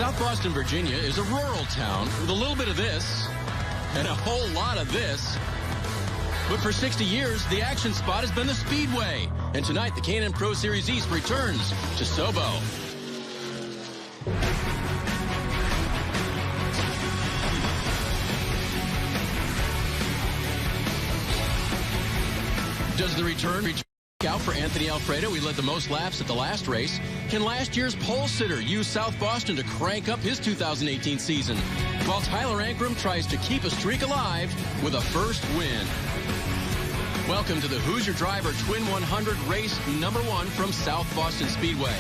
South Boston, Virginia is a rural town with a little bit of this and a whole lot of this. But for 60 years, the action spot has been the Speedway. And tonight, the K&N Pro Series East returns to Sobo. Does the return reach out for Anthony Alfredo? He led the most laps at the last race. Can last year's pole sitter use South Boston to crank up his 2018 season? While Tyler Ankrum tries to keep a streak alive with a first win. Welcome to the Hoosier Driver Twin 100 race number 1 from South Boston Speedway.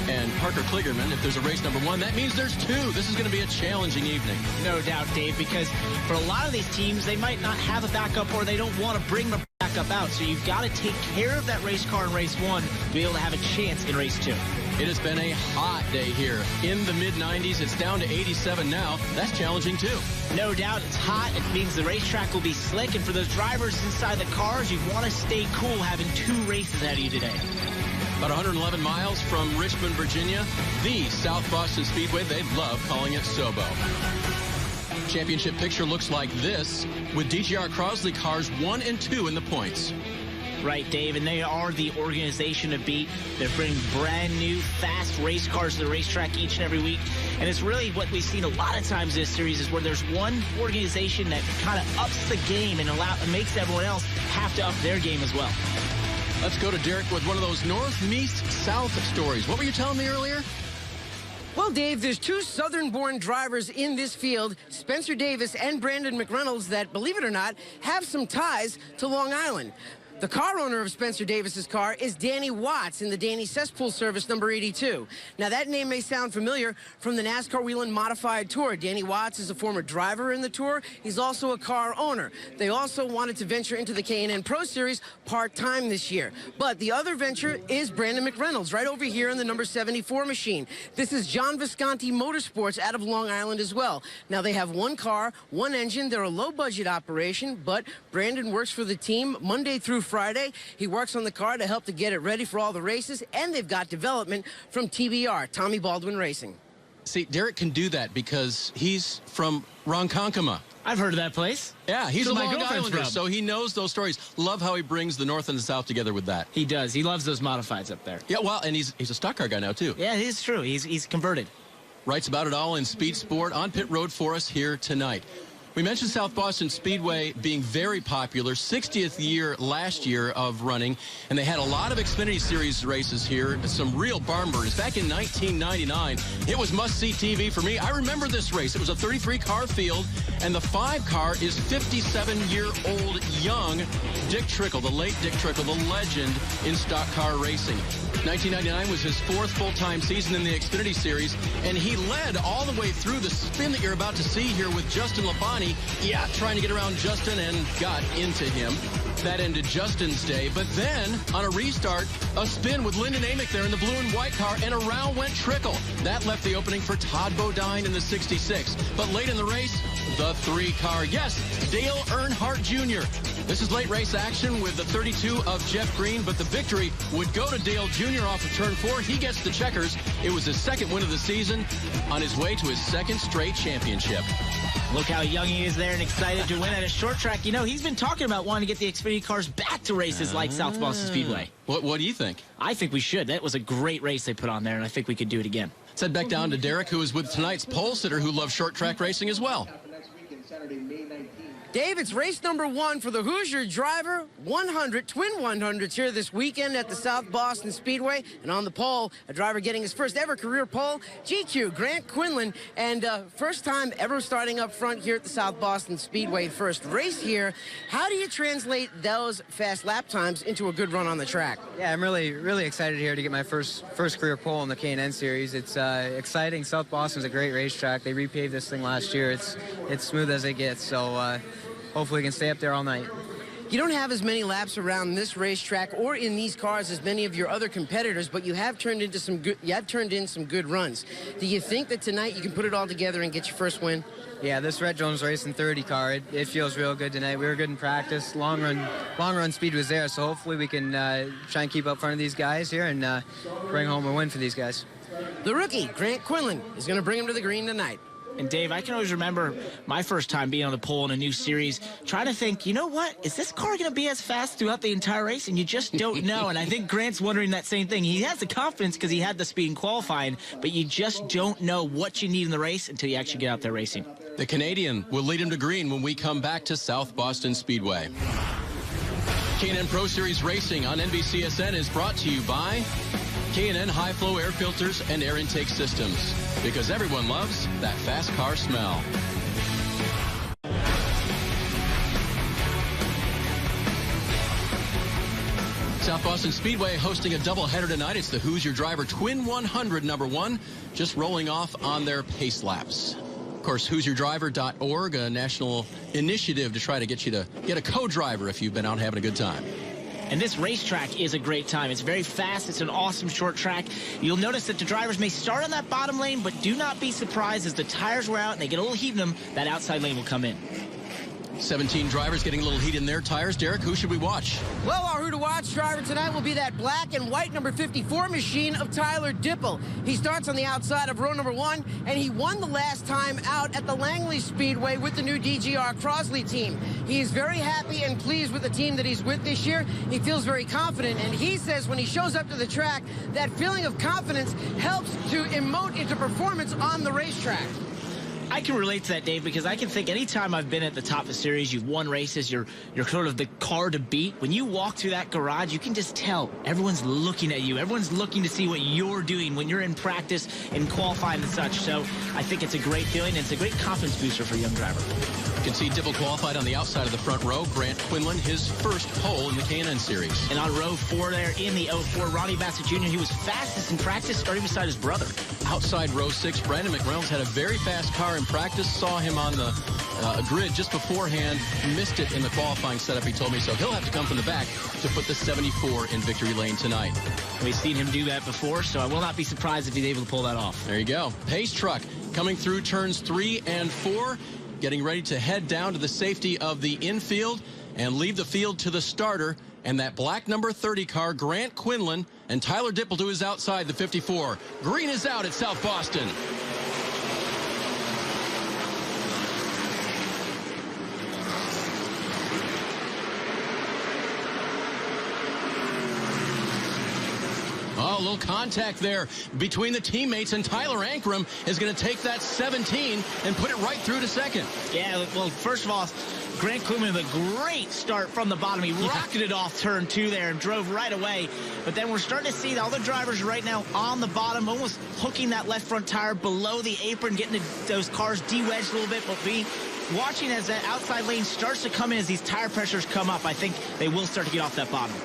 And Parker Kligerman, if there's a race number 1, that means there's 2. This is going to be a challenging evening. No doubt, Dave, because for a lot of these teams, they might not have a backup or they don't want to bring the backup out. So you've got to take care of that race car in race 1 to be able to have a chance in race 2. It has been a hot day here. In the mid-90s, it's down to 87 now. That's challenging, too. No doubt, it's hot. It means the racetrack will be slick. And for those drivers inside the cars, you want to stay cool having 2 races ahead of you today. About 111 miles from Richmond, Virginia, the South Boston Speedway. They love calling it Sobo. Championship picture looks like this, with DGR Crosley cars 1 and 2 in the points. Right, Dave, and they are the organization to beat. They're bringing brand new, fast race cars to the racetrack each and every week. And it's really what we've seen a lot of times this series is where there's one organization that kind of ups the game and makes everyone else have to up their game as well. Let's go to Derek with one of those north-south stories. What were you telling me earlier? Well, Dave, there's 2 Southern-born drivers in this field, Spencer Davis and Brandon McReynolds, that, believe it or not, have some ties to Long Island. The car owner of Spencer Davis's car is Danny Watts in the Danny Cesspool Service number 82. Now, that name may sound familiar from the NASCAR Whelen Modified Tour. Danny Watts is a former driver in the Tour. He's also a car owner. They also wanted to venture into the K&N Pro Series part-time this year. But the other venture is Brandon McReynolds, right over here in the number 74 machine. This is John Visconti Motorsports out of Long Island as well. Now, they have 1 car, 1 engine. They're a low-budget operation, but Brandon works for the team Monday through Friday. He works on the car to help to get it ready for all the races, and they've got development from TBR, Tommy Baldwin Racing. See, Derek can do that because he's from Ronkonkoma. I've heard of that place. Yeah, he's a my Long girlfriend's Islander, from. so he knows those stories. Love how he brings the North and the South together with that. He does. He loves those modifieds up there. Yeah, well, and he's a stock car guy now, too. Yeah, it is true. He's converted. Writes about it all in Speed Sport on pit road for us here tonight. We mentioned South Boston Speedway being very popular, 60th year last year of running, and they had a lot of Xfinity Series races here, some real barn burners. Back in 1999, it was must-see TV for me. I remember this race. It was a 33-car field, and the 5 car is 57-year-old young Dick Trickle, the late Dick Trickle, the legend in stock car racing. 1999 was his 4th full-time season in the Xfinity Series, and he led all the way through the spin that you're about to see here with Justin Labonte. Yeah, trying to get around Justin and got into him. That ended Justin's day. But then, on a restart, a spin with Lyndon Amick there in the blue and white car, and around went Trickle. That left the opening for Todd Bodine in the 66. But late in the race, the 3 car. Yes, Dale Earnhardt Jr. This is late race action with the 32 of Jeff Green, but the victory would go to Dale Jr. off of turn 4. He gets the checkers. It was his 2nd win of the season on his way to his 2nd straight championship. Look how young he is there and excited to win at a short track. You know, he's been talking about wanting to get the Xfinity cars back to races like South Boston Speedway. What do you think? I think we should. That was a great race they put on there, and I think we could do it again. Let's head back down to Derek, who is with tonight's pole sitter, who loves short track racing as well. Dave, it's race number 1 for the Hoosier Driver 100, Twin 100s here this weekend at the South Boston Speedway. And on the pole, a driver getting his first ever career pole, GQ, Grant Quinlan. And first time ever starting up front here at the South Boston Speedway. First race here. How do you translate those fast lap times into a good run on the track? Yeah, I'm really excited here to get my first career pole in the K&N series. It's exciting. South Boston's a great racetrack. They repaved this thing last year. It's smooth as it gets. So hopefully we can stay up there all night. You don't have as many laps around this racetrack or in these cars as many of your other competitors, but you have turned in some good runs. Do you think that tonight you can put it all together and get your first win? Yeah, this Red Jones Racing 30 car, it feels real good tonight. We were good in practice. Long run speed was there, so hopefully we can try and keep up front of these guys here and bring home a win for these guys. The rookie, Grant Quinlan, is going to bring him to the green tonight. And Dave, I can always remember my first time being on the pole in a new series, trying to think, you know what, is this car going to be as fast throughout the entire race? And you just don't know. And I think Grant's wondering that same thing. He has the confidence because he had the speed in qualifying, but you just don't know what you need in the race until you actually get out there racing. The Canadian will lead him to green when we come back to South Boston Speedway. K&N Pro Series Racing on NBCSN is brought to you by K&N High Flow Air Filters and Air Intake Systems, because everyone loves that fast car smell. South Boston Speedway hosting a doubleheader tonight. It's the Who's Your Driver Twin 100 #1, just rolling off on their pace laps. Of course, who'syourdriver.org, a national initiative to try to get you to get a co-driver if you've been out having a good time. And this racetrack is a great time. It's very fast. It's an awesome short track. You'll notice that the drivers may start on that bottom lane, but do not be surprised as the tires wear out and they get a little heat in them, that outside lane will come in. 17 drivers getting a little heat in their tires. Derek, who should we watch? Well, our who to watch driver tonight will be that black and white number 54 machine of Tyler Dipple. He starts on the outside of row number 1, and he won the last time out at the Langley Speedway with the new DGR Crosley team. He is very happy and pleased with the team that he's with this year. He feels very confident, and he says when he shows up to the track, that feeling of confidence helps to emote into performance on the racetrack. I can relate to that, Dave, because I can think anytime I've been at the top of the series, you've won races, you're sort of the car to beat. When you walk through that garage, you can just tell everyone's looking at you. Everyone's looking to see what you're doing when you're in practice and qualifying and such. So I think it's a great feeling, and it's a great confidence booster for a young driver. You can see Dibble qualified on the outside of the front row. Grant Quinlan, his first pole in the K&N series. And on row 4 there in the 04, Ronnie Bassett Jr., he was fastest in practice, starting beside his brother. Outside row 6, Brandon McReynolds had a very fast car in practice. Saw him on the grid just beforehand. Missed it in the qualifying setup, he told me. So he'll have to come from the back to put the 74 in victory lane tonight. We've seen him do that before, so I will not be surprised if he's able to pull that off. There you go. Pace truck coming through turns 3 and 4. Getting ready to head down to the safety of the infield and leave the field to the starter. And that black number 30 car, Grant Quinlan, and Tyler Dipple to his outside, the 54. Green is out at South Boston. Oh, a little contact there between the teammates, and Tyler Ankrum is going to take that 17 and put it right through to second. Yeah, well, first of all, Grant Quinlan with a great start from the bottom. He rocketed off turn 2 there and drove right away. But then we're starting to see all the drivers right now on the bottom, almost hooking that left front tire below the apron, getting those cars de-wedged a little bit. But watching as that outside lane starts to come in as these tire pressures come up, I think they will start to get off that bottom.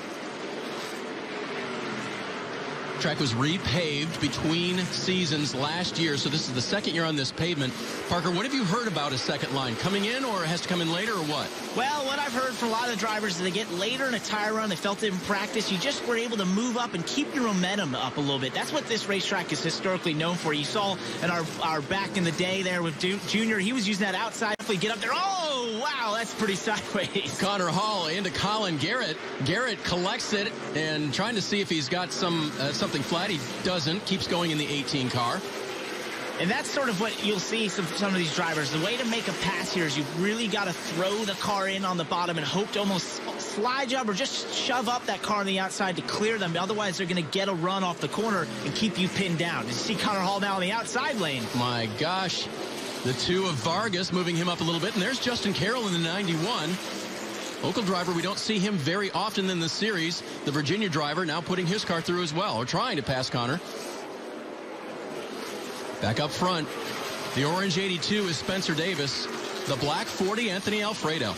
Track was repaved between seasons last year, so this is the second year on this pavement. Parker, what have you heard about a second line? Coming in, or it has to come in later, or what? Well, what I've heard from a lot of the drivers is they get later in a tire run, they felt it in practice. You just were able to move up and keep your momentum up a little bit. That's what this racetrack is historically known for. You saw in our back in the day there with Junior, he was using that outside. Get up there. Oh, wow, that's pretty sideways. Connor Hall into Colin Garrett. Garrett collects it and trying to see if he's got something flat. He doesn't. Keeps going in the 18 car. And that's sort of what you'll see some of these drivers. The way to make a pass here is you've really got to throw the car in on the bottom and hope to almost slide job or just shove up that car on the outside to clear them. Otherwise, they're going to get a run off the corner and keep you pinned down. You see Connor Hall now on the outside lane. My gosh. The 2 of Vargas moving him up a little bit. And there's Justin Carroll in the 91. Local driver, we don't see him very often in the series. The Virginia driver now putting his car through as well, or trying to pass Connor. Back up front, the orange 82 is Spencer Davis. The black 40, Anthony Alfredo.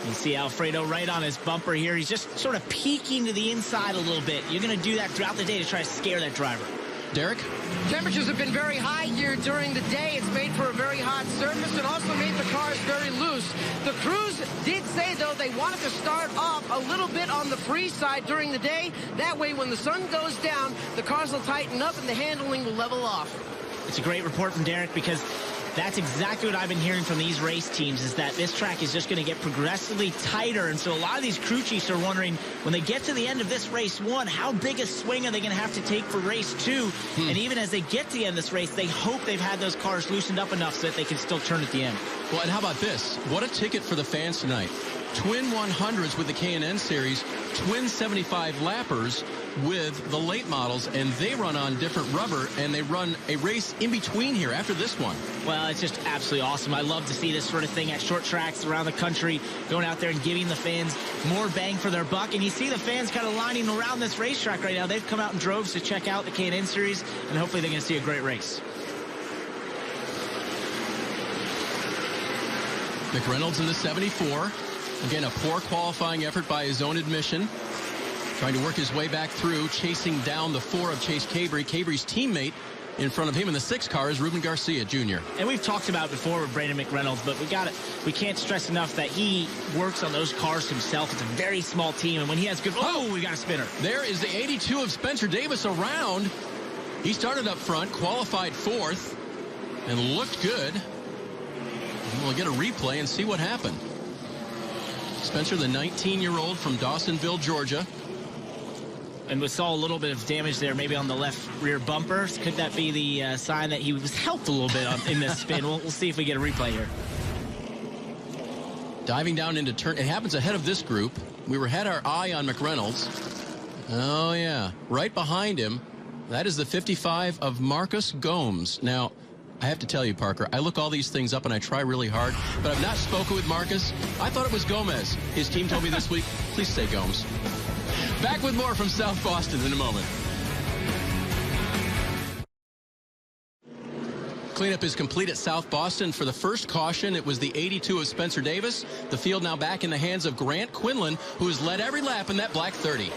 You see Alfredo right on his bumper here. He's just sort of peeking to the inside a little bit. You're going to do that throughout the day to try to scare that driver. Derek? Temperatures have been very high here during the day. It's made for a very hot surface and also made the cars very loose. The crews did say, though, they wanted to start off a little bit on the free side during the day. That way, when the sun goes down, the cars will tighten up and the handling will level off. It's a great report from Derek because That's exactly what I've been hearing from these race teams, is that this track is just going to get progressively tighter. And so a lot of these crew chiefs are wondering, when they get to the end of this race 1, how big a swing are they going to have to take for race 2? And even as they get to the end of this race, they hope they've had those cars loosened up enough so that they can still turn at the end. Well, and how about this? What a ticket for the fans tonight. Twin 100s with the K&N series, twin 75 lappers with the late models, and they run on different rubber, and they run a race in between here after this one. Well, it's just absolutely awesome. I love to see this sort of thing at short tracks around the country, going out there and giving the fans more bang for their buck. And you see the fans kind of lining around this racetrack right now. They've come out in droves to check out the K&N series, and hopefully they're going to see a great race. McReynolds in the 74. Again, a poor qualifying effort by his own admission. Trying to work his way back through, chasing down the 4 of Chase Cabry. Cabry's teammate in front of him in the 6 car is Ruben Garcia Jr. And we've talked about before with Brandon McReynolds, but we can't stress enough that he works on those cars himself. It's a very small team, and when he has good... Oh, we got a spinner. There is the 82 of Spencer Davis around. He started up front, qualified 4th, and looked good. And we'll get a replay and see what happened. Spencer, the 19-year-old from Dawsonville, Georgia. And we saw a little bit of damage there, maybe on the left rear bumper. Could that be the sign that he was helped a little bit in this spin? We'll see if we get a replay here. Diving down into turn. It happens ahead of this group. We had our eye on McReynolds. Oh, yeah. Right behind him, that is the 55 of Marcus Gomes. Now, I have to tell you, Parker, I look all these things up and I try really hard, but I've not spoken with Marcus. I thought it was Gomez. His team told me this week, please say Gomes. Back with more from South Boston in a moment. Cleanup is complete at South Boston. For the first caution, it was the 82 of Spencer Davis. The field now back in the hands of Grant Quinlan, who has led every lap in that black 30.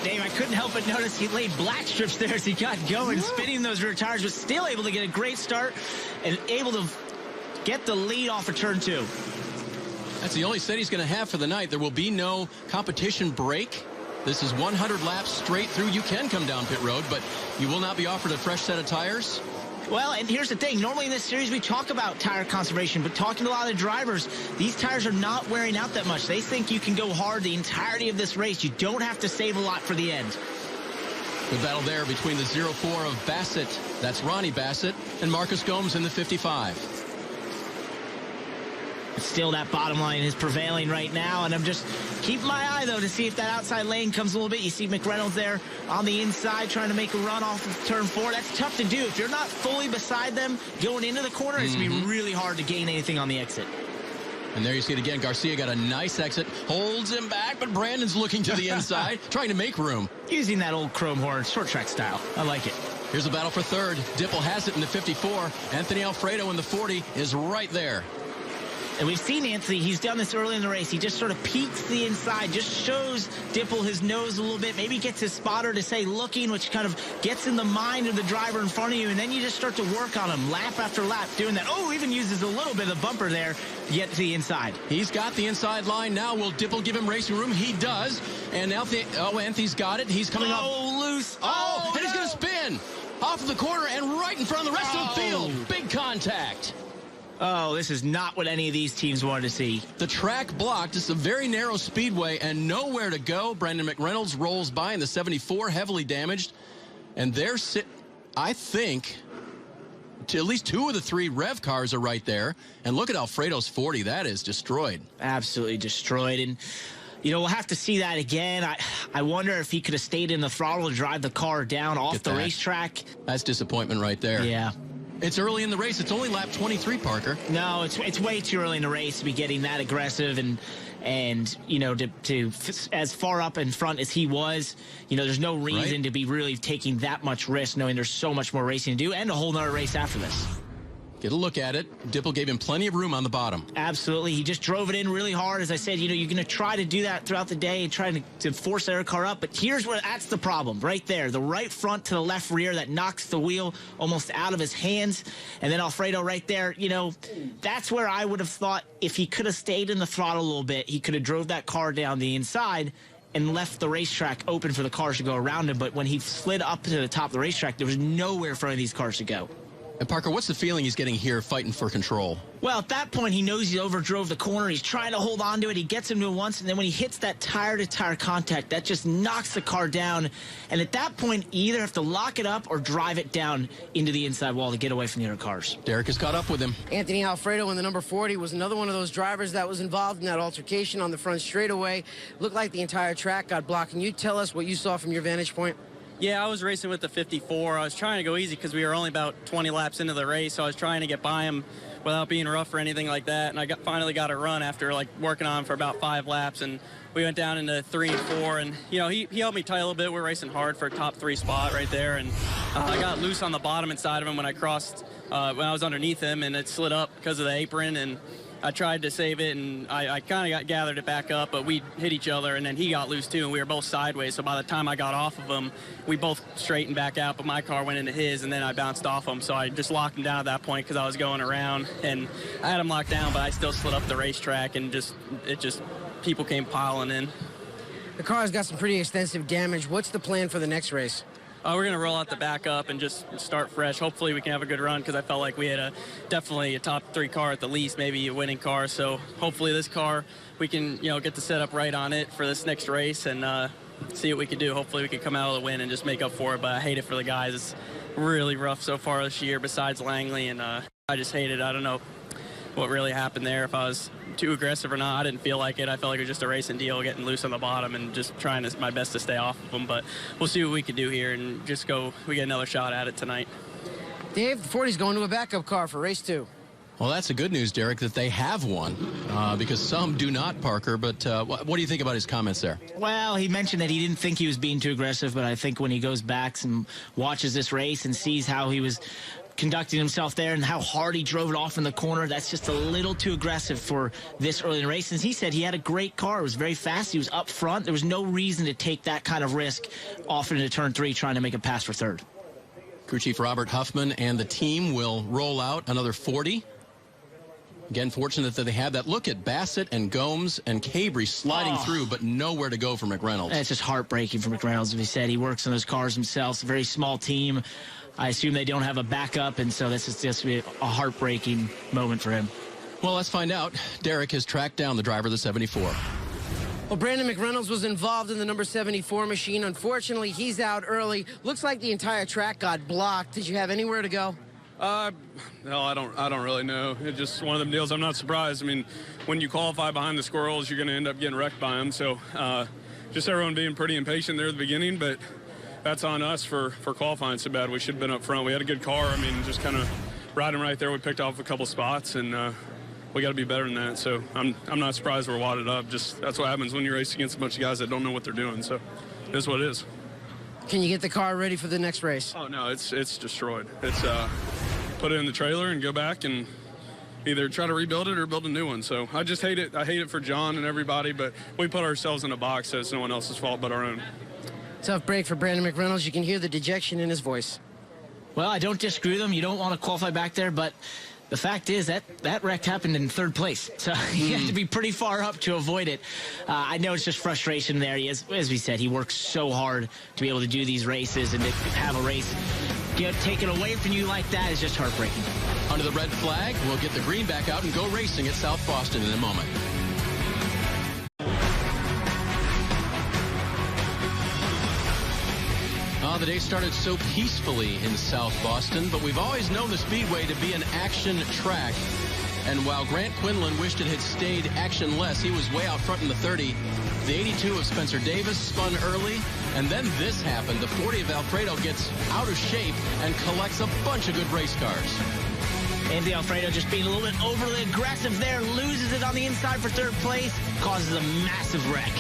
Dave, I couldn't help but notice he laid black strips there as he got going, spinning those rear tires, but still able to get a great start and able to get the lead off of turn 2. That's the only set he's going to have for the night. There will be no competition break. This is 100 laps straight through. You can come down pit road, but you will not be offered a fresh set of tires. Well, and here's the thing. Normally in this series, we talk about tire conservation, but talking to a lot of the drivers, these tires are not wearing out that much. They think you can go hard the entirety of this race. You don't have to save a lot for the end. Good battle there between the 04 of Bassett, that's Ronnie Bassett, and Marcus Gomes in the 55. Still, that bottom line is prevailing right now, and I'm just keeping my eye, though, to see if that outside lane comes a little bit. You see McReynolds there on the inside trying to make a run off of turn 4. That's tough to do. If you're not fully beside them going into the corner, it's going to be really hard to gain anything on the exit. And there you see it again. Garcia got a nice exit, holds him back, but Brandon's looking to the inside, trying to make room. Using that old chrome horn, short track style. I like it. Here's a battle for third. Dipple has it in the 54. Anthony Alfredo in the 40 is right there. And we've seen Anthony, he's done this early in the race. He just sort of peeks the inside, just shows Dipple his nose a little bit, maybe gets his spotter to say looking, which kind of gets in the mind of the driver in front of you, and then you just start to work on him lap after lap doing that. Oh, even uses a little bit of the bumper there to get to the inside. He's got the inside line now. Will Dipple give him racing room? He does. And Anthony's got it. He's coming up. Oh, loose. Oh, and he's going to spin off of the corner and right in front of the rest of the field. Big contact. Oh, this is not what any of these teams wanted to see. The track blocked. It's a very narrow speedway and nowhere to go. Brandon McReynolds rolls by in the 74, heavily damaged. And they're I think, at least 2 of the 3 Rev cars are right there. And look at Alfredo's 40. That is destroyed. Absolutely destroyed. And, you know, we'll have to see that again. I wonder if he could have stayed in the throttle to drive the car down off the racetrack. That's disappointment right there. Yeah. It's early in the race. It's only lap 23, Parker. No, it's way too early in the race to be getting that aggressive and you know, to as far up in front as he was, you know, there's no reason to be really taking that much risk knowing there's so much more racing to do and a whole nother race after this. Get a look at it. Dipple gave him plenty of room on the bottom. Absolutely. He just drove it in really hard. As I said, you know, you're going to try to do that throughout the day and try to force their car up. But here's where that's the problem right there. The right front to the left rear that knocks the wheel almost out of his hands. And then Alfredo right there, you know, that's where I would have thought if he could have stayed in the throttle a little bit, he could have drove that car down the inside and left the racetrack open for the cars to go around him. But when he slid up to the top of the racetrack, there was nowhere for any of these cars to go. And Parker, what's the feeling he's getting here fighting for control? Well, at that point, he knows he overdrove the corner. He's trying to hold on to it. He gets him to it once, and then when he hits that tire-to-tire contact, that just knocks the car down. And at that point, you either have to lock it up or drive it down into the inside wall to get away from the other cars. Derek has caught up with him. Anthony Alfredo in the number 40 was another one of those drivers that was involved in that altercation on the front straightaway. Looked like the entire track got blocked. Can you tell us what you saw from your vantage point? Yeah, I was racing with the 54. I was trying to go easy because we were only about 20 laps into the race, so I was trying to get by him without being rough or anything like that. And I finally got a run after working on him for about 5 laps, and we went down into 3 and 4. And he held me tight a little bit. We were racing hard for a top 3 spot right there, and I got loose on the bottom inside of him when I crossed when I was underneath him, and it slid up because of the apron. And I tried to save it, and I kind of gathered it back up, but we hit each other, and then he got loose too, and we were both sideways. So by the time I got off of him, we both straightened back out, but my car went into his, and then I bounced off him. So I just locked him down at that point because I was going around, and I had him locked down, but I still slid up the racetrack, and people came piling in. The car's got some pretty extensive damage. What's the plan for the next race? We're going to roll out the backup and just start fresh. Hopefully we can have a good run because I felt like we had definitely a top 3 car at the least, maybe a winning car. So hopefully this car, we can get the setup right on it for this next race and see what we can do. Hopefully we can come out with a win and just make up for it. But I hate it for the guys. It's really rough so far this year besides Langley, and I just hate it. I don't know what really happened there, if I was too aggressive or not. I didn't feel like it. I felt like it was just a racing deal, getting loose on the bottom and just trying my best to stay off of them. But we'll see what we can do here and just we get another shot at it tonight. Dave, the 40's going to a backup car for race 2. Well, that's the good news, Derek, that they have one because some do not, Parker. But what do you think about his comments there? Well, he mentioned that he didn't think he was being too aggressive, but I think when he goes back and watches this race and sees how he was conducting himself there and how hard he drove it off in the corner, that's just a little too aggressive for this early in the race. And he said he had a great car. It was very fast. He was up front. There was no reason to take that kind of risk off into turn 3 trying to make a pass for 3rd. Crew Chief Robert Huffman and the team will roll out another 40. Again, fortunate that they had that. Look at Bassett and Gomes and Cabry sliding through, but nowhere to go for McReynolds. It's just heartbreaking for McReynolds. As he said, he works on those cars himself. It's a very small team. I assume they don't have a backup, and so this is just a heartbreaking moment for him. Well, let's find out. Derek has tracked down the driver of the 74. Well, Brandon McReynolds was involved in the number 74 machine. Unfortunately, he's out early. Looks like the entire track got blocked. Did you have anywhere to go? No, I don't really know. It's just one of them deals. I'm not surprised. I mean, when you qualify behind the squirrels, you're going to end up getting wrecked by them. So just everyone being pretty impatient there at the beginning, but that's on us for qualifying so bad. We should have been up front. We had a good car. I mean, just kind of riding right there. We picked off a couple spots, and we got to be better than that. So I'm not surprised we're wadded up. Just that's what happens when you race against a bunch of guys that don't know what they're doing. So it is what it is. Can you get the car ready for the next race? Oh, no, it's destroyed. It's put it in the trailer and go back and either try to rebuild it or build a new one. So I just hate it. I hate it for John and everybody, but we put ourselves in a box so it's no one else's fault but our own. Tough break for Brandon McReynolds. You can hear the dejection in his voice. Well, I don't disagree with him. You don't want to qualify back there, but the fact is that wreck happened in 3rd place. So you have to be pretty far up to avoid it. I know it's just frustration there. He is, as we said, he works so hard to be able to do these races and to have a race get taken away from you like that is just heartbreaking. Under the red flag, we'll get the green back out and go racing at South Boston in a moment. The day started so peacefully in South Boston, but we've always known the Speedway to be an action track. And while Grant Quinlan wished it had stayed actionless, he was way out front in the 30. The 82 of Spencer Davis spun early, and then this happened. The 40 of Alfredo gets out of shape and collects a bunch of good race cars. Andy Alfredo just being a little bit overly aggressive there, loses it on the inside for 3rd place, causes a massive wreck.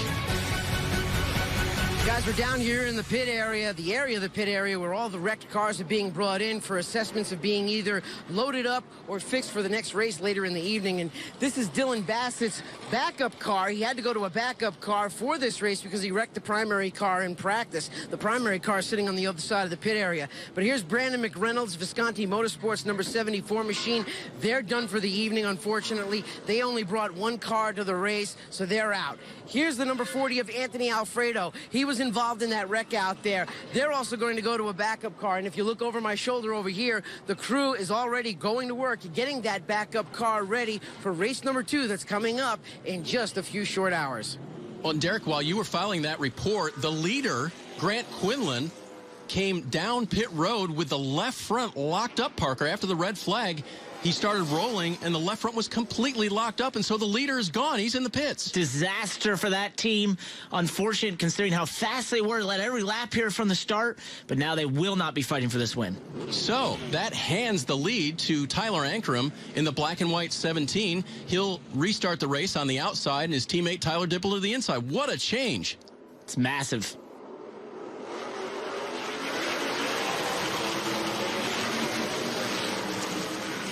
Guys, we're down here in the pit area, of the pit area where all the wrecked cars are being brought in for assessments of being either loaded up or fixed for the next race later in the evening. And this is Dylan Bassett's backup car. He had to go to a backup car for this race because he wrecked the primary car in practice. The primary car sitting on the other side of the pit area. But here's Brandon McReynolds, Visconti Motorsports number 74 machine. They're done for the evening, unfortunately. They only brought one car to the race, so they're out. Here's the number 40 of Anthony Alfredo. He was was involved in that wreck out there. They're also going to go to a backup car. And if you look over my shoulder over here, the crew is already going to work getting that backup car ready for race number 2 that's coming up in just a few short hours. Well, and Derek, while you were filing that report, the leader, Grant Quinlan, came down pit road with the left front locked up, Parker. After the red flag, he started rolling, and the left front was completely locked up, and so the leader is gone. He's in the pits. Disaster for that team. Unfortunate considering how fast they were. Led every lap here from the start, but now they will not be fighting for this win. So that hands the lead to Tyler Ankrum in the black and white 17. He'll restart the race on the outside, and his teammate Tyler Dippel to the inside. What a change. It's massive.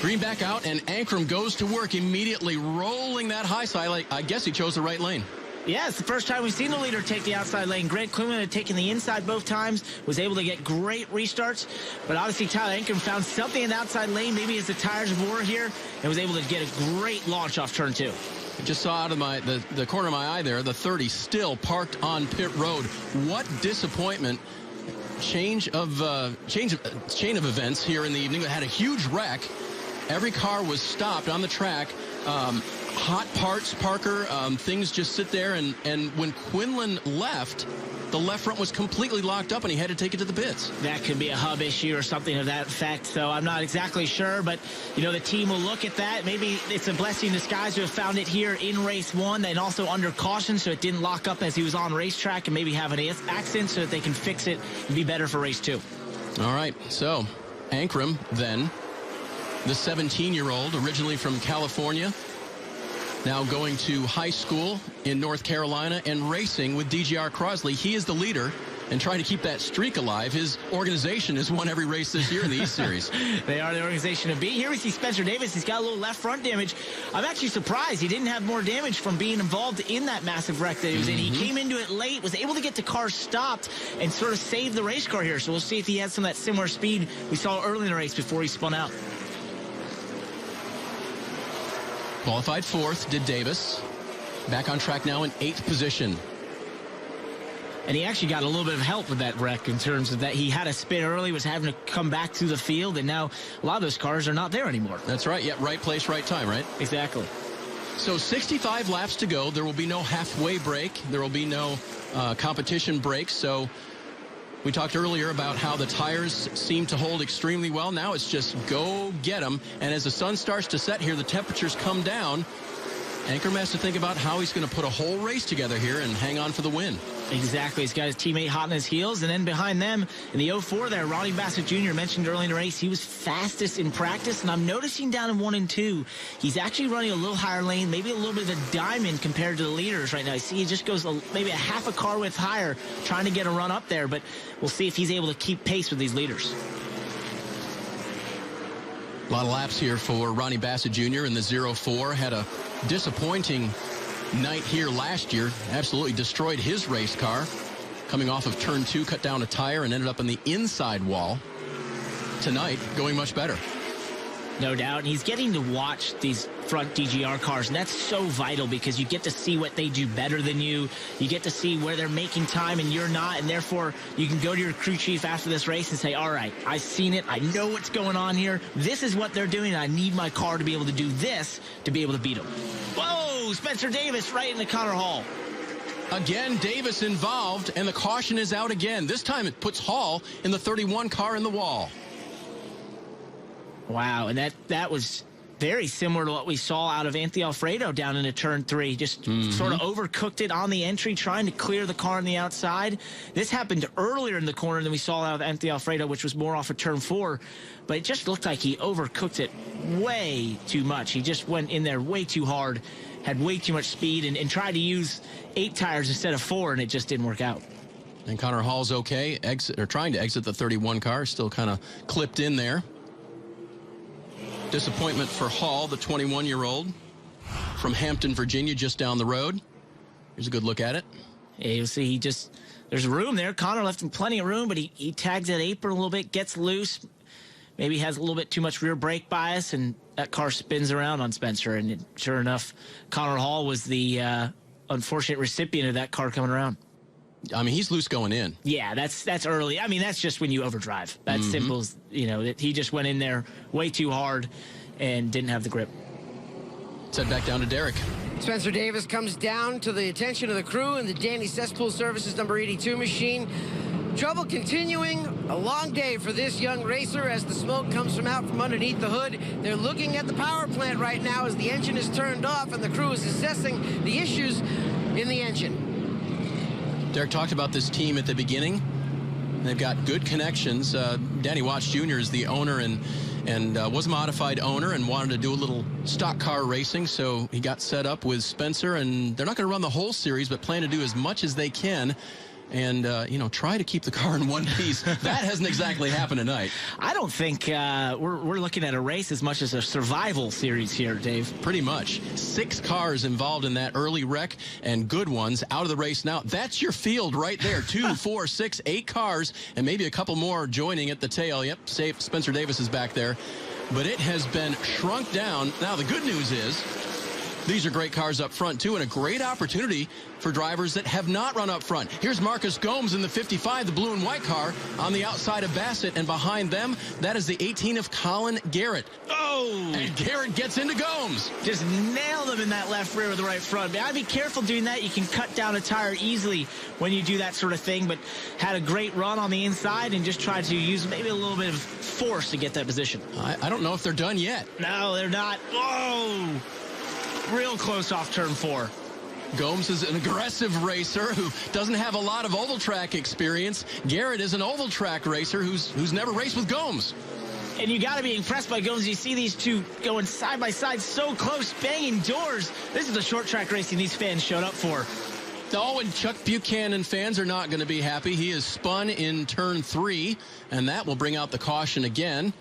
Green back out, and Ankrum goes to work immediately, rolling that high side. Like, I guess he chose the right lane. Yeah, it's the first time we've seen the leader take the outside lane. Grant Quinlan had taken the inside both times, was able to get great restarts, but obviously Tyler Ankrum found something in the outside lane, maybe as the tires wore here, and was able to get a great launch off turn 2. I just saw out of the corner of my eye there, the 30 still parked on pit road. What disappointment. Chain of events here in the evening. They had a huge wreck. Every car was stopped on the track. Hot parts, Parker. Things just sit there. And when Quinlan left, the left front was completely locked up, and he had to take it to the pits. That could be a hub issue or something of that effect. So I'm not exactly sure, but, you know, the team will look at that. Maybe it's a blessing in disguise to have found it here in race 1 and also under caution so it didn't lock up as he was on racetrack and maybe have an accident so that they can fix it and be better for race 2. All right, so Ankrum then, the 17-year-old, originally from California, now going to high school in North Carolina and racing with DGR Crosley. He is the leader and trying to keep that streak alive. His organization has won every race this year in the East Series. They are the organization to beat. Here we see Spencer Davis. He's got a little left front damage. I'm actually surprised he didn't have more damage from being involved in that massive wreck that he was in. He came into it late, was able to get the car stopped and sort of save the race car here. So we'll see if he has some of that similar speed we saw early in the race before he spun out. Qualified 4th, did Davis. Back on track now in 8th position. And he actually got a little bit of help with that wreck in terms of that he had a spin early, was having to come back through the field, and now a lot of those cars are not there anymore. That's right. Yeah, right place, right time, right? Exactly. So 65 laps to go. There will be no halfway break. There will be no competition break. So we talked earlier about how the tires seem to hold extremely well. Now it's just go get them. And as the sun starts to set here, the temperatures come down. Ankrum has to think about how he's going to put a whole race together here and hang on for the win. Exactly. He's got his teammate hot on his heels. And then behind them in the 04 there, Ronnie Bassett Jr. mentioned early in the race, he was fastest in practice. And I'm noticing down in 1 and 2, he's actually running a little higher lane, maybe a little bit of a diamond compared to the leaders right now. You see, he just goes maybe a half a car width higher trying to get a run up there. But we'll see if he's able to keep pace with these leaders. A lot of laps here for Ronnie Bassett Jr. in the 04. Had a disappointing night here last year. Absolutely destroyed his race car. Coming off of turn 2, cut down a tire and ended up on the inside wall. Tonight, going much better. No doubt. And he's getting to watch these front DGR cars, and that's so vital because you get to see what they do better than you. You get to see where they're making time and you're not, and therefore you can go to your crew chief after this race and say, all right, I've seen it. I know what's going on here. This is what they're doing. I need my car to be able to do this to be able to beat them. Whoa, Spencer Davis right into Connor Hall. Again, Davis involved, and the caution is out again. This time it puts Hall in the 31 car in the wall. Wow, and that was very similar to what we saw out of Anthony Alfredo down into turn 3. Just sort of overcooked it on the entry, trying to clear the car on the outside. This happened earlier in the corner than we saw out of Anthony Alfredo, which was more off of turn 4. But it just looked like he overcooked it way too much. He just went in there way too hard, had way too much speed, and tried to use 8 tires instead of 4, and it just didn't work out. And Connor Hall's okay, trying to exit the 31 car, still kind of clipped in there. Disappointment for Hall, the 21-year-old from Hampton, Virginia, just down the road. Here's a good look at it. Yeah, you'll see there's room there. Connor left him plenty of room, but he tags that apron a little bit, gets loose, maybe has a little bit too much rear brake bias, and that car spins around on Spencer. And sure enough, Connor Hall was the unfortunate recipient of that car coming around. I mean, he's loose going in. Yeah, that's early. I mean, that's just when you overdrive. That's simple as, he just went in there way too hard and didn't have the grip. Let's head back down to Derek. Spencer Davis comes down to the attention of the crew in the Danny Cesspool Services number 82 machine. Trouble continuing. A long day for this young racer as the smoke comes out from underneath the hood. They're looking at the power plant right now as the engine is turned off and the crew is assessing the issues in the engine. Derek talked about this team at the beginning. They've got good connections. Danny Watts Jr. is the owner and was a modified owner and wanted to do a little stock car racing, so he got set up with Spencer, and they're not going to run the whole series, but plan to do as much as they can and, try to keep the car in one piece. That hasn't exactly happened tonight. I don't think we're looking at a race as much as a survival series here, Dave. Pretty much. 6 cars involved in that early wreck and good ones out of the race now. That's your field right there. 2, 4, 6, 8 cars and maybe a couple more joining at the tail. Yep, safe. Spencer Davis is back there. But it has been shrunk down. Now, the good news is these are great cars up front, too, and a great opportunity for drivers that have not run up front. Here's Marcus Gomes in the 55, the blue and white car, on the outside of Bassett, and behind them, that is the 18 of Colin Garrett. Oh! And Garrett gets into Gomes. Just nailed him in that left rear with the right front. I'd be careful doing that. You can cut down a tire easily when you do that sort of thing, but had a great run on the inside and just tried to use maybe a little bit of force to get that position. I don't know if they're done yet. No, they're not. Whoa! Real close off turn 4. Gomes is an aggressive racer who doesn't have a lot of oval track experience. Garrett is an oval track racer who's never raced with Gomes. And you got to be impressed by Gomes. You see these two going side by side so close, banging doors. This is the short track racing these fans showed up for. Oh, and Chuck Buchanan fans are not going to be happy. He is spun in turn 3, and that will bring out the caution again.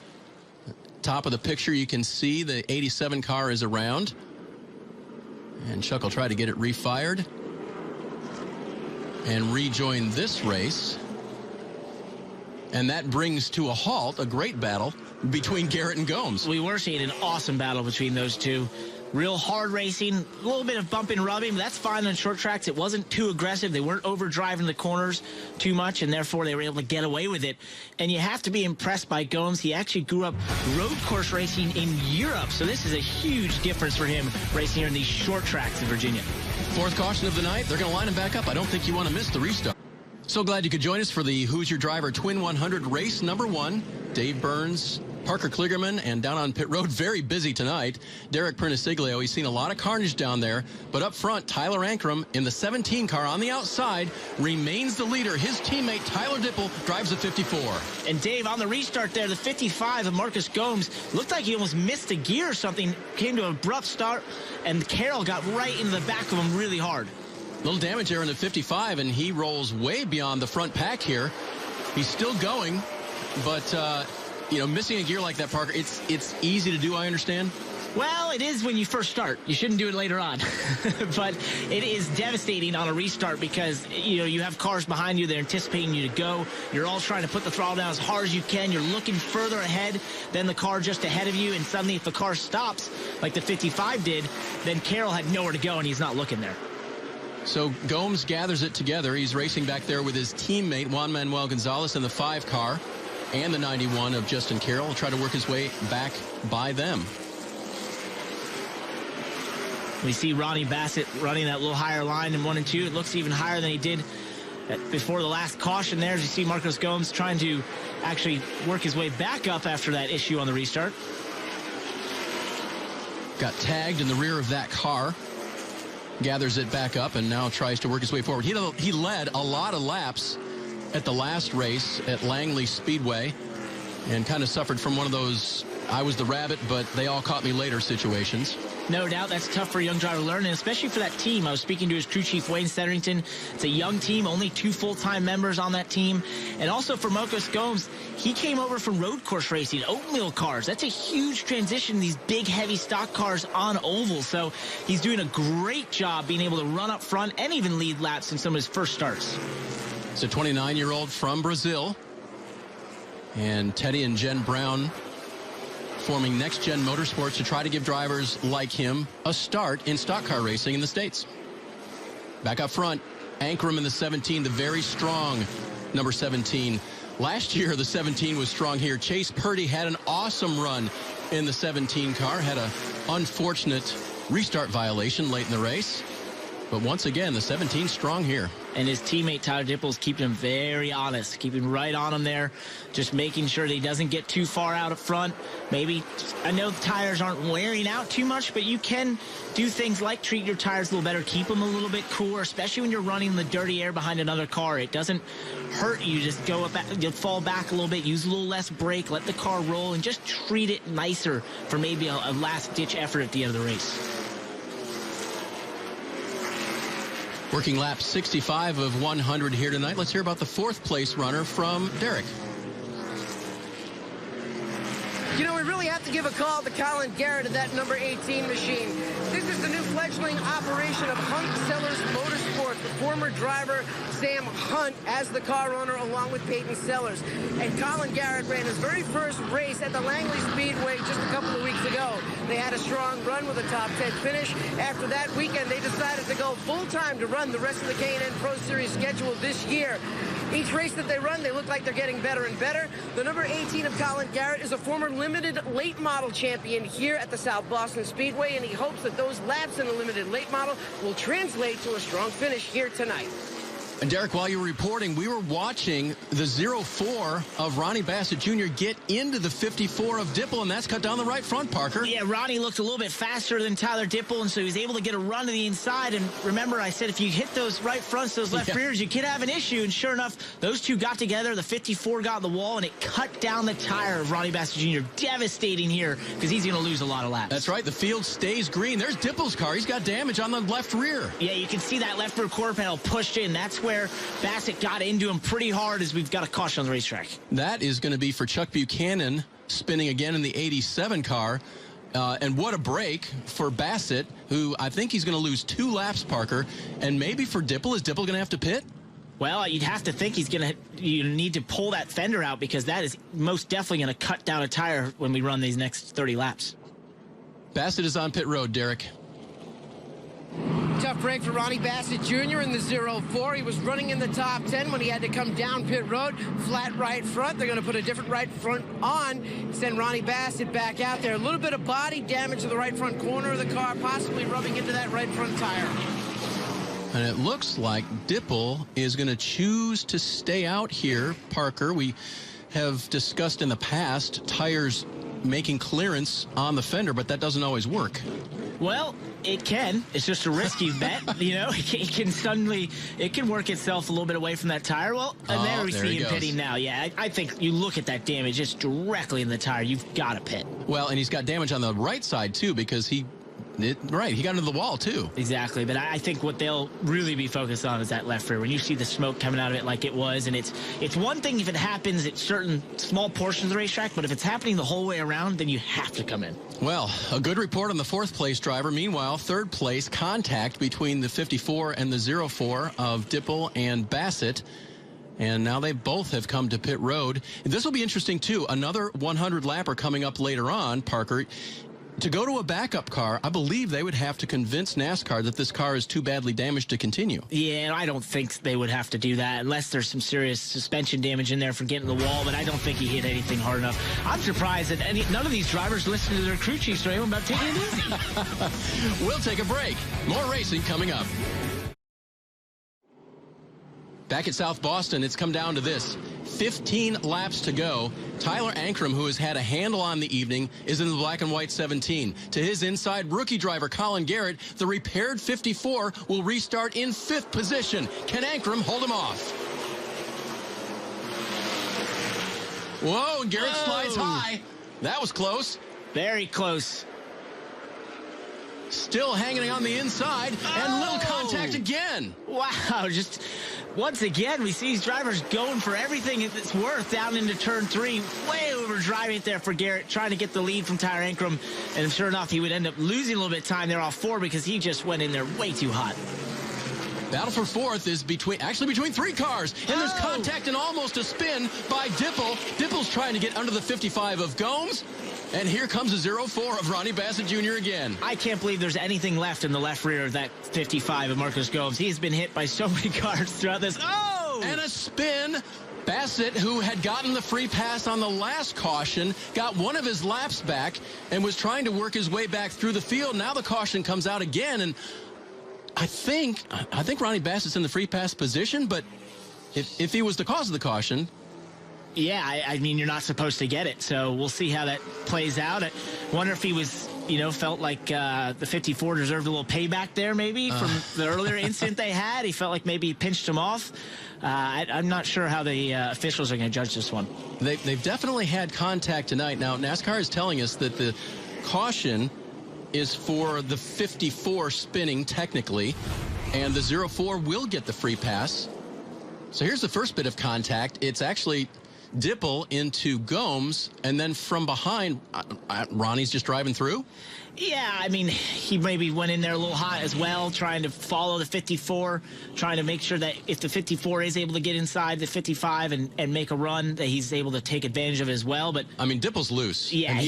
Top of the picture, you can see the 87 car is around. And Chuck will try to get it refired and rejoin this race. And that brings to a halt a great battle between Garrett and Gomes. We were seeing an awesome battle between those two. Real hard racing, a little bit of bumping and rubbing, but that's fine on short tracks. It wasn't too aggressive. They weren't overdriving the corners too much, and therefore they were able to get away with it. And you have to be impressed by Gomes. He actually grew up road course racing in Europe, so this is a huge difference for him racing here in these short tracks in Virginia. 4th caution of the night. They're going to line him back up. I don't think you want to miss the restart. So glad you could join us for the Who's Your Driver Twin 100 race number 1. Dave Burns, Parker Kligerman, and down on pit road, very busy tonight. Derek Perniciglio, he's seen a lot of carnage down there. But up front, Tyler Ankrum in the 17 car on the outside remains the leader. His teammate, Tyler Dipple, drives a 54. And Dave, on the restart there, the 55 of Marcus Gomes looked like he almost missed a gear or something, came to an abrupt start, and Carroll got right into the back of him really hard. Little damage there in the 55, and he rolls way beyond the front pack here. He's still going, but missing a gear like that, Parker, it's easy to do, I understand. Well, it is when you first start. You shouldn't do it later on. But it is devastating on a restart because, you have cars behind you. They're anticipating you to go. You're all trying to put the throttle down as hard as you can. You're looking further ahead than the car just ahead of you. And suddenly if the car stops, like the 55 did, then Carroll had nowhere to go and he's not looking there. So Gomes gathers it together. He's racing back there with his teammate, Juan Manuel Gonzalez, in the 5 car and the 91 of Justin Carroll. Will try to work his way back by them. We see Ronnie Bassett running that little higher line in 1 and 2. It looks even higher than he did before the last caution there. As you see Marcus Gomes trying to actually work his way back up after that issue on the restart. Got tagged in the rear of that car. Gathers it back up and now tries to work his way forward. He led a lot of laps at the last race at Langley Speedway and kind of suffered from one of those I was the rabbit, but they all caught me later situations. No doubt that's tough for a young driver to learn, and especially for that team. I was speaking to his crew chief, Wayne Setterington. It's a young team, only 2 full-time members on that team. And also for Marcus Gomes, he came over from road course racing, oatmeal cars. That's a huge transition, these big, heavy stock cars on oval. So he's doing a great job being able to run up front and even lead laps in some of his first starts. It's a 29-year-old from Brazil. And Teddy and Jen Brown forming Next Gen Motorsports to try to give drivers like him a start in stock car racing in the States. Back up front, Ankrum in the 17, the very strong number 17. Last year, the 17 was strong here. Chase Purdy had an awesome run in the 17 car, had an unfortunate restart violation late in the race. But once again, the 17 strong here. And his teammate Tyler Dipple's keeping him very honest, keeping right on him there, just making sure that he doesn't get too far out up front. Maybe, I know the tires aren't wearing out too much, but you can do things like treat your tires a little better, keep them a little bit cooler, especially when you're running the dirty air behind another car. It doesn't hurt you. Just go up, you'll fall back a little bit, use a little less brake, let the car roll, and just treat it nicer for maybe a last-ditch effort at the end of the race. Working lap 65 of 100 here tonight. Let's hear about the fourth place runner from Derek. You know, we really have to give a call to Colin Garrett of that number 18 machine. This is the new fledgling operation of Hunt Sellers Motorsport. The former driver, Sam Hunt, as the car owner, along with Peyton Sellers. And Colin Garrett ran his very first race at the Langley Speedway just a couple of weeks ago. They had a strong run with a top 10 finish. After that weekend, they decided to go full-time to run the rest of the K&N Pro Series schedule this year. Each race that they run, they look like they're getting better and better. The number 18 of Colin Garrett is a former limited late model champion here at the South Boston Speedway, and he hopes that those laps in the limited late model will translate to a strong finish here tonight. And Derek, while you were reporting, we were watching the 04 of Ronnie Bassett Jr. get into the 54 of Dipple, and that's cut down the right front, Parker. Yeah, Ronnie looked a little bit faster than Tyler Dipple, and so he was able to get a run to the inside. And remember, I said if you hit those right fronts, those left rears, you could have an issue. And sure enough, those two got together. The 54 got on the wall, and it cut down the tire of Ronnie Bassett Jr. Devastating here because he's going to lose a lot of laps. That's right. The field stays green. There's Dipple's car. He's got damage on the left rear. Yeah, you can see that left rear quarter panel pushed in. That's where Bassett got into him pretty hard as we've got a caution on the racetrack. That is going to be for Chuck Buchanan, spinning again in the 87 car. And what a break for Bassett, who I think he's going to lose 2 laps, Parker. And maybe for Dipple, is Dipple going to have to pit? Well, you'd have to think you need to pull that fender out because that is most definitely going to cut down a tire when we run these next 30 laps. Bassett is on pit road, Derek. Tough break for Ronnie Bassett Jr. in the 04. He was running in the top 10 when he had to come down pit road. Flat right front. They're going to put a different right front on. Send Ronnie Bassett back out there. A little bit of body damage to the right front corner of the car, possibly rubbing into that right front tire. And it looks like Dipple is going to choose to stay out here, Parker. We have discussed in the past tires making clearance on the fender, but that doesn't always work. Well, it can. It's just a risky bet, you know. It can work itself a little bit away from that tire. Well, and there we see him pitting now. Yeah, I think you look at that damage, it's directly in the tire. You've got to pit. Well, and he's got damage on the right side, too, because he got into the wall, too. Exactly, but I think what they'll really be focused on is that left rear. When you see the smoke coming out of it like it was, and it's one thing if it happens at certain small portions of the racetrack, but if it's happening the whole way around, then you have to come in. Well, a good report on the 4th place driver. Meanwhile, 3rd place, contact between the 54 and the 04 of Dipple and Bassett. And now they both have come to pit road. This will be interesting, too. Another 100 lapper coming up later on, Parker. To go to a backup car, I believe they would have to convince NASCAR that this car is too badly damaged to continue. Yeah, I don't think they would have to do that unless there's some serious suspension damage in there from getting the wall, but I don't think he hit anything hard enough. I'm surprised that none of these drivers listen to their crew chiefs or anyone about taking it easy. We'll take a break. More racing coming up. Back at South Boston, it's come down to this. 15 laps to go. Tyler Ankrum, who has had a handle on the evening, is in the black and white 17. To his inside, rookie driver Colin Garrett, the repaired 54, will restart in 5th position. Can Ankrum hold him off? Whoa, and Garrett slides high. That was close. Very close. Still hanging on the inside, and little contact again. Wow, just once again, we see these drivers going for everything it's worth down into turn 3. Way over driving it there for Garrett, trying to get the lead from Tyler Ankrum. And sure enough, he would end up losing a little bit of time there off 4 because he just went in there way too hot. Battle for fourth is between three cars. And there's contact and almost a spin by Dipple. Dipple's trying to get under the 55 of Gomes. And here comes a 0-4 of Ronnie Bassett Jr. again. I can't believe there's anything left in the left rear of that 55 of Marcus Gomes. He's been hit by so many cars throughout this. Oh! And a spin. Bassett, who had gotten the free pass on the last caution, got one of his laps back and was trying to work his way back through the field. Now the caution comes out again, and I think Ronnie Bassett's in the free pass position, but if he was the cause of the caution... Yeah, I mean, you're not supposed to get it, so we'll see how that plays out. I wonder if he was, felt like the 54 deserved a little payback there maybe from the earlier incident they had. He felt like maybe he pinched him off. I'm not sure how the officials are going to judge this one. They've definitely had contact tonight. Now, NASCAR is telling us that the caution is for the 54 spinning technically, and the 0-4 will get the free pass. So here's the first bit of contact. It's actually Dipple into Gomes, and then from behind, Ronnie's just driving through? Yeah, I mean, he maybe went in there a little hot as well, trying to follow the 54, trying to make sure that if the 54 is able to get inside the 55 and make a run, that he's able to take advantage of it as well. But I mean, Dipple's loose. Yeah,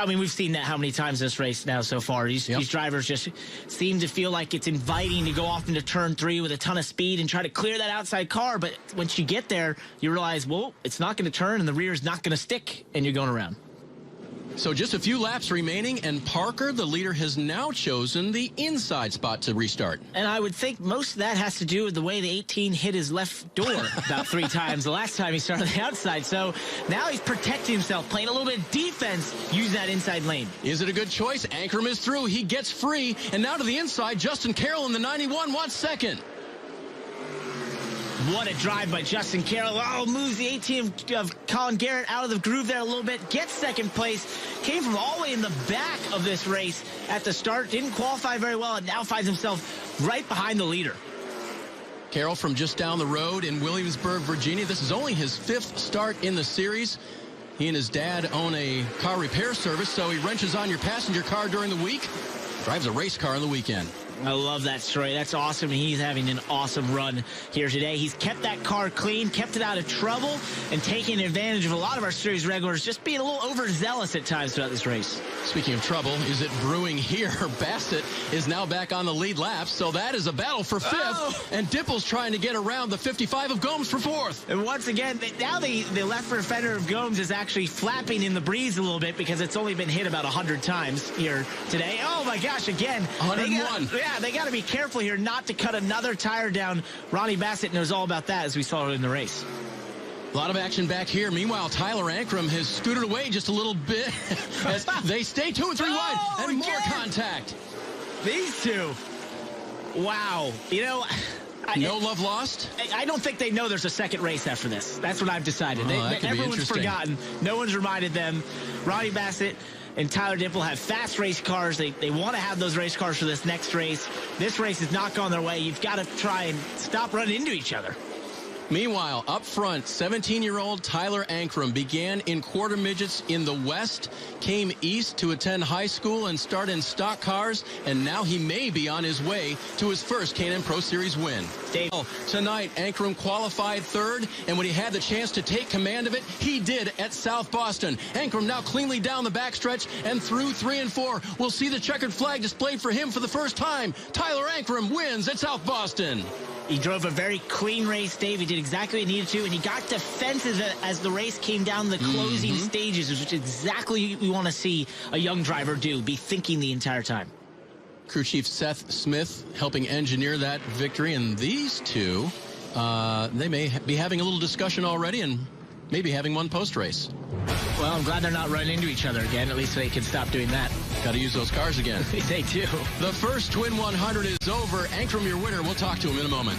we've seen that how many times this race now so far. These drivers just seem to feel like it's inviting to go off into turn 3 with a ton of speed and try to clear that outside car. But once you get there, you realize, well, it's not going to turn and the rear is not going to stick, and you're going around. So just a few laps remaining, and Parker, the leader, has now chosen the inside spot to restart. And I would think most of that has to do with the way the 18 hit his left door about 3 times the last time he started on the outside. So now he's protecting himself, playing a little bit of defense, using that inside lane. Is it a good choice? Ankrum is through. He gets free. And now to the inside, Justin Carroll in the 91 wants second. What a drive by Justin Carroll. Oh, moves the 18 of Colin Garrett out of the groove there a little bit. Gets second place. Came from all the way in the back of this race at the start. Didn't qualify very well and now finds himself right behind the leader. Carroll from just down the road in Williamsburg, Virginia. This is only his 5th start in the series. He and his dad own a car repair service, so he wrenches on your passenger car during the week. Drives a race car on the weekend. I love that story. That's awesome. He's having an awesome run here today. He's kept that car clean, kept it out of trouble, and taking advantage of a lot of our series regulars just being a little overzealous at times throughout this race. Speaking of trouble, is it brewing here? Bassett is now back on the lead lap, so that is a battle for 5th, and Dipple's trying to get around the 55 of Gomes for 4th. And once again, now the left rear fender of Gomes is actually flapping in the breeze a little bit because it's only been hit about 100 times here today. Oh my gosh, again. 101. Yeah, they got to be careful here not to cut another tire down. Ronnie Bassett knows all about that, as we saw in the race. A lot of action back here. Meanwhile, Tyler Ankrum has scooted away just a little bit as they stay 2 and 3 wide, and more contact. These two. Wow. No love lost? I don't think they know there's a second race after this. That's what I've decided. Everyone's forgotten. No one's reminded them. Ronnie Bassett and Tyler Dipple have fast race cars. They want to have those race cars for this next race. This race has not gone their way. You've got to try and stop running into each other. Meanwhile, up front, 17-year-old Tyler Ankrum began in quarter midgets in the West, came east to attend high school and start in stock cars, and now he may be on his way to his first K&N Pro Series win. Tonight, Ankrum qualified 3rd, and when he had the chance to take command of it, he did at South Boston. Ankrum now cleanly down the backstretch and through 3 and 4. We'll see the checkered flag displayed for him for the first time. Tyler Ankrum wins at South Boston. He drove a very clean race, Dave. He did exactly what he needed to, and he got defensive as the race came down the closing stages, which is exactly what we want to see a young driver do, be thinking the entire time. Crew Chief Seth Smith helping engineer that victory, and these two, they may be having a little discussion already and maybe having one post-race. Well, I'm glad they're not running into each other again. At least they can stop doing that. Got to use those cars again. They do. The first Twin 100 is over. Ankrum, your winner. We'll talk to him in a moment.